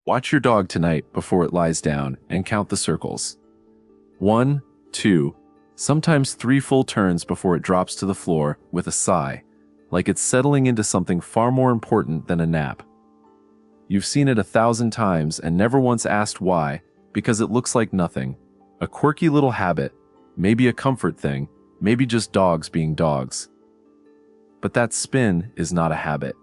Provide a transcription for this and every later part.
Watch your dog tonight before it lies down and count the circles. 1, 2, sometimes 3 full turns before it drops to the floor with a sigh, like it's settling into something far more important than a nap. You've seen it 1,000 times and never once asked why, because it looks like nothing. A quirky little habit, maybe a comfort thing, maybe just dogs being dogs. But that spin is not a habit.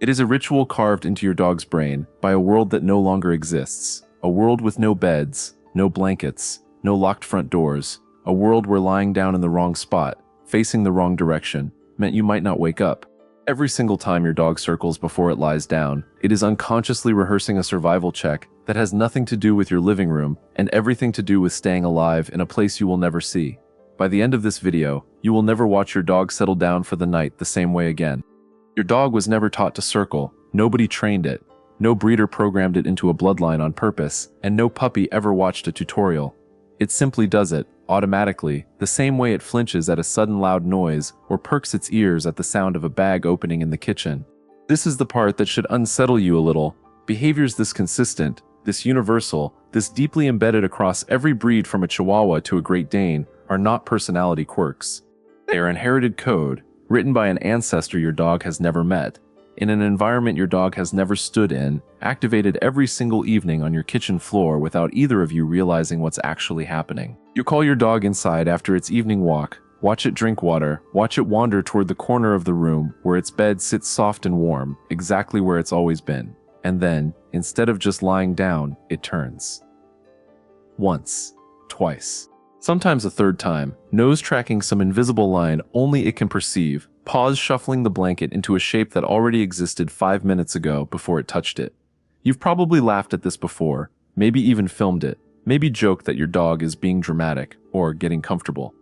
It is a ritual carved into your dog's brain by a world that no longer exists, a world with no beds, no blankets, no locked front doors, a world where lying down in the wrong spot, facing the wrong direction, meant you might not wake up. Every single time your dog circles before it lies down, it is unconsciously rehearsing a survival check that has nothing to do with your living room and everything to do with staying alive in a place you will never see. By the end of this video, you will never watch your dog settle down for the night the same way again. Your dog was never taught to circle, nobody trained it, no breeder programmed it into a bloodline on purpose, and no puppy ever watched a tutorial. It simply does it, automatically, the same way it flinches at a sudden loud noise or perks its ears at the sound of a bag opening in the kitchen. This is the part that should unsettle you a little. Behaviors this consistent, this universal, this deeply embedded across every breed from a Chihuahua to a Great Dane are not personality quirks. They are inherited code, written by an ancestor your dog has never met, in an environment your dog has never stood in, activated every single evening on your kitchen floor without either of you realizing what's actually happening. You call your dog inside after its evening walk, watch it drink water, watch it wander toward the corner of the room where its bed sits soft and warm, exactly where it's always been. And then, instead of just lying down, it turns. Once, twice, sometimes a third time, nose tracking some invisible line only it can perceive, paws shuffling the blanket into a shape that already existed 5 minutes ago before it touched it. You've probably laughed at this before, maybe even filmed it, maybe joked that your dog is being dramatic or getting comfortable.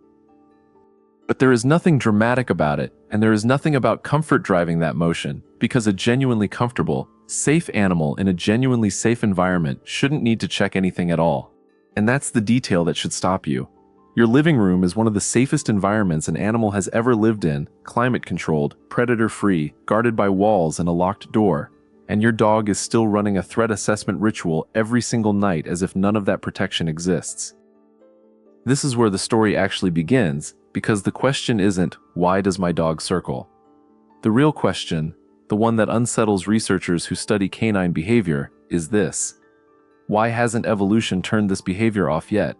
But there is nothing dramatic about it, and there is nothing about comfort driving that motion, because a genuinely comfortable, safe animal in a genuinely safe environment shouldn't need to check anything at all. And that's the detail that should stop you. Your living room is one of the safest environments an animal has ever lived in, climate-controlled, predator-free, guarded by walls and a locked door. And your dog is still running a threat assessment ritual every single night as if none of that protection exists. This is where the story actually begins, because the question isn't, why does my dog circle? The real question, the one that unsettles researchers who study canine behavior, is this: why hasn't evolution turned this behavior off yet?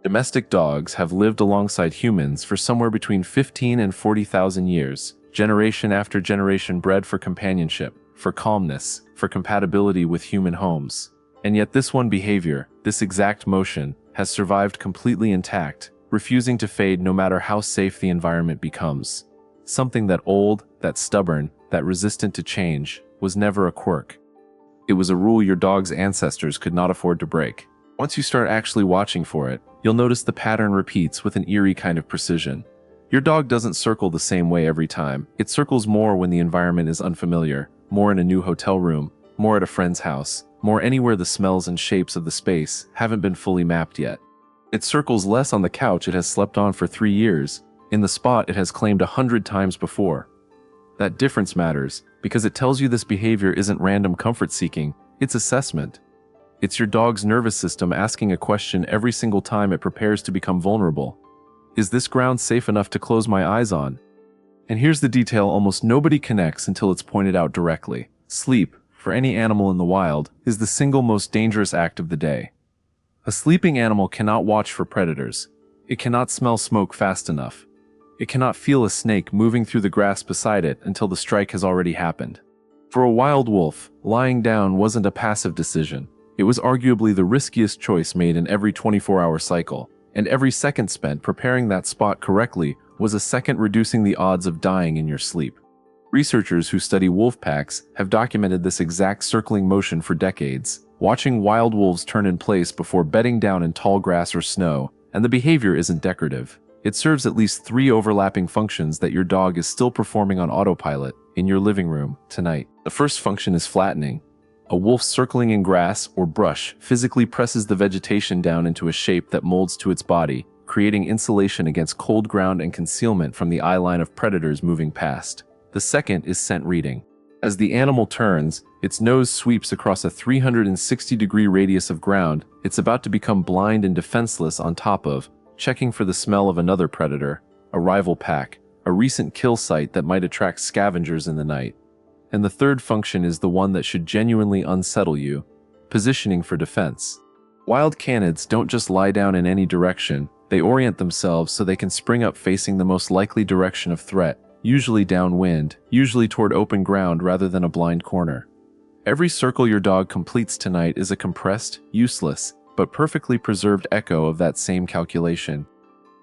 Domestic dogs have lived alongside humans for somewhere between 15 and 40,000 years, generation after generation bred for companionship, for calmness, for compatibility with human homes. And yet this one behavior, this exact motion, has survived completely intact, refusing to fade no matter how safe the environment becomes. Something that old, that stubborn, that resistant to change, was never a quirk. It was a rule your dog's ancestors could not afford to break. Once you start actually watching for it, you'll notice the pattern repeats with an eerie kind of precision. Your dog doesn't circle the same way every time. It circles more when the environment is unfamiliar, more in a new hotel room, more at a friend's house, more anywhere the smells and shapes of the space haven't been fully mapped yet. It circles less on the couch it has slept on for 3 years, in the spot it has claimed 100 times before. That difference matters, because it tells you this behavior isn't random comfort seeking, it's assessment. It's your dog's nervous system asking a question every single time it prepares to become vulnerable. Is this ground safe enough to close my eyes on? And here's the detail almost nobody connects until it's pointed out directly. Sleep, for any animal in the wild, is the single most dangerous act of the day. A sleeping animal cannot watch for predators. It cannot smell smoke fast enough. It cannot feel a snake moving through the grass beside it until the strike has already happened. For a wild wolf, lying down wasn't a passive decision. It was arguably the riskiest choice made in every 24-hour cycle, and every second spent preparing that spot correctly was a second reducing the odds of dying in your sleep. Researchers who study wolf packs have documented this exact circling motion for decades, watching wild wolves turn in place before bedding down in tall grass or snow, and the behavior isn't decorative. It serves at least 3 overlapping functions that your dog is still performing on autopilot in your living room tonight. The first function is flattening. A wolf circling in grass or brush physically presses the vegetation down into a shape that molds to its body, creating insulation against cold ground and concealment from the eye line of predators moving past. The second is scent reading. As the animal turns, Its nose sweeps across a 360-degree radius of ground it's about to become blind and defenseless on top of, checking for the smell of another predator, a rival pack, a recent kill site that might attract scavengers in the night. And the third function is the one that should genuinely unsettle you: positioning for defense. Wild canids don't just lie down in any direction, they orient themselves so they can spring up facing the most likely direction of threat, usually downwind, usually toward open ground rather than a blind corner. Every circle your dog completes tonight is a compressed, useless, but perfectly preserved echo of that same calculation.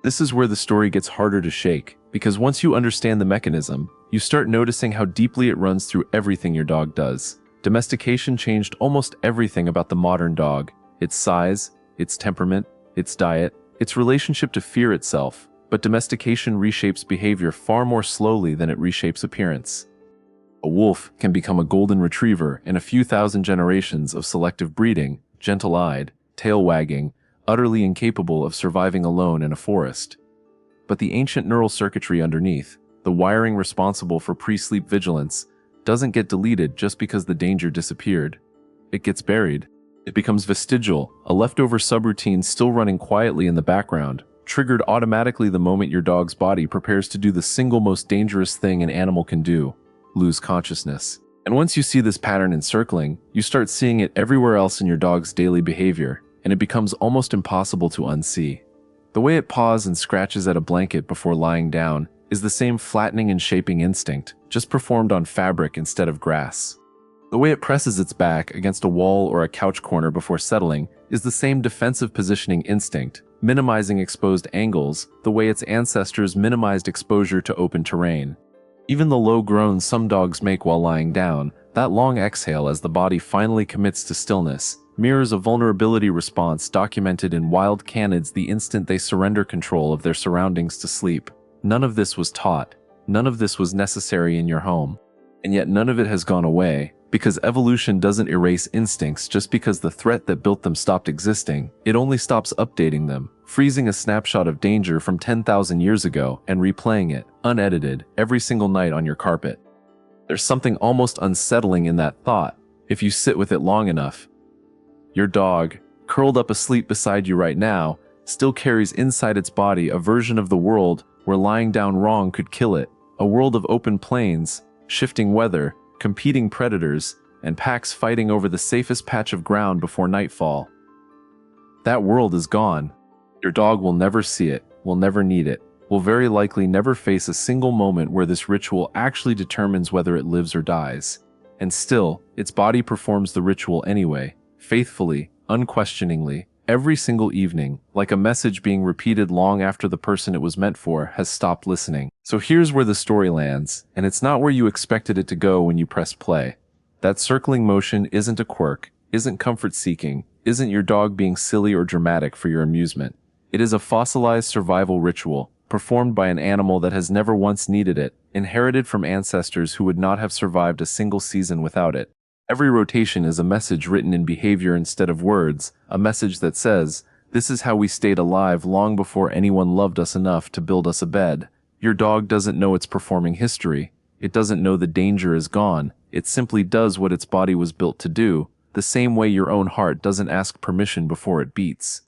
This is where the story gets harder to shake, because once you understand the mechanism, you start noticing how deeply it runs through everything your dog does. Domestication changed almost everything about the modern dog: its size, its temperament, its diet, its relationship to fear itself, but domestication reshapes behavior far more slowly than it reshapes appearance. A wolf can become a golden retriever in a few thousand generations of selective breeding, gentle-eyed, tail-wagging, utterly incapable of surviving alone in a forest. But the ancient neural circuitry underneath, the wiring responsible for pre-sleep vigilance, doesn't get deleted just because the danger disappeared. It gets buried. It becomes vestigial, a leftover subroutine still running quietly in the background, triggered automatically the moment your dog's body prepares to do the single most dangerous thing an animal can do: lose consciousness. And once you see this pattern encircling, you start seeing it everywhere else in your dog's daily behavior, and it becomes almost impossible to unsee. The way it paws and scratches at a blanket before lying down is the same flattening and shaping instinct, just performed on fabric instead of grass. The way it presses its back against a wall or a couch corner before settling is the same defensive positioning instinct, minimizing exposed angles the way its ancestors minimized exposure to open terrain. Even the low groans some dogs make while lying down, that long exhale as the body finally commits to stillness, mirrors a vulnerability response documented in wild canids the instant they surrender control of their surroundings to sleep. None of this was taught. None of this was necessary in your home. And yet none of it has gone away, because evolution doesn't erase instincts just because the threat that built them stopped existing. It only stops updating them, freezing a snapshot of danger from 10,000 years ago and replaying it, unedited, every single night on your carpet. There's something almost unsettling in that thought, if you sit with it long enough. Your dog, curled up asleep beside you right now, still carries inside its body a version of the world where lying down wrong could kill it, a world of open plains, shifting weather, competing predators, and packs fighting over the safest patch of ground before nightfall. That world is gone. Your dog will never see it, will never need it, will very likely never face a single moment where this ritual actually determines whether it lives or dies. And still, its body performs the ritual anyway, faithfully, unquestioningly, every single evening, like a message being repeated long after the person it was meant for has stopped listening. So here's where the story lands, and it's not where you expected it to go when you press play. That circling motion isn't a quirk, isn't comfort-seeking, isn't your dog being silly or dramatic for your amusement. It is a fossilized survival ritual, performed by an animal that has never once needed it, inherited from ancestors who would not have survived a single season without it. Every rotation is a message written in behavior instead of words, a message that says, "This is how we stayed alive long before anyone loved us enough to build us a bed." Your dog doesn't know it's performing history. It doesn't know the danger is gone. It simply does what its body was built to do, the same way your own heart doesn't ask permission before it beats.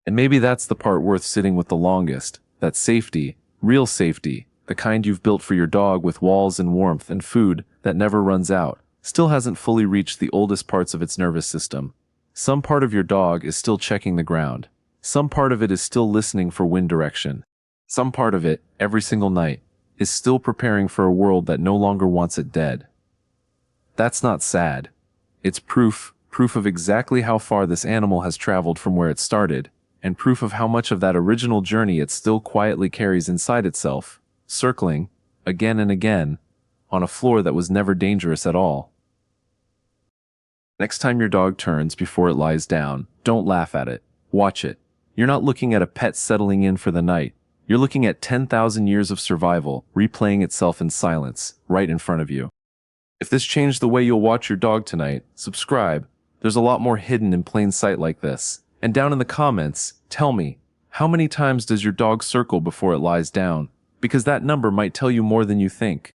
And maybe that's the part worth sitting with the longest, that safety, real safety, the kind you've built for your dog with walls and warmth and food that never runs out, still hasn't fully reached the oldest parts of its nervous system. Some part of your dog is still checking the ground. Some part of it is still listening for wind direction. Some part of it, every single night, is still preparing for a world that no longer wants it dead. That's not sad. It's proof of exactly how far this animal has traveled from where it started, and proof of how much of that original journey it still quietly carries inside itself, circling, again and again, on a floor that was never dangerous at all. Next time your dog turns before it lies down, don't laugh at it. Watch it. You're not looking at a pet settling in for the night. You're looking at 10,000 years of survival, replaying itself in silence, right in front of you. If this changed the way you'll watch your dog tonight, subscribe. There's a lot more hidden in plain sight like this. And down in the comments, tell me, how many times does your dog circle before it lies down? Because that number might tell you more than you think.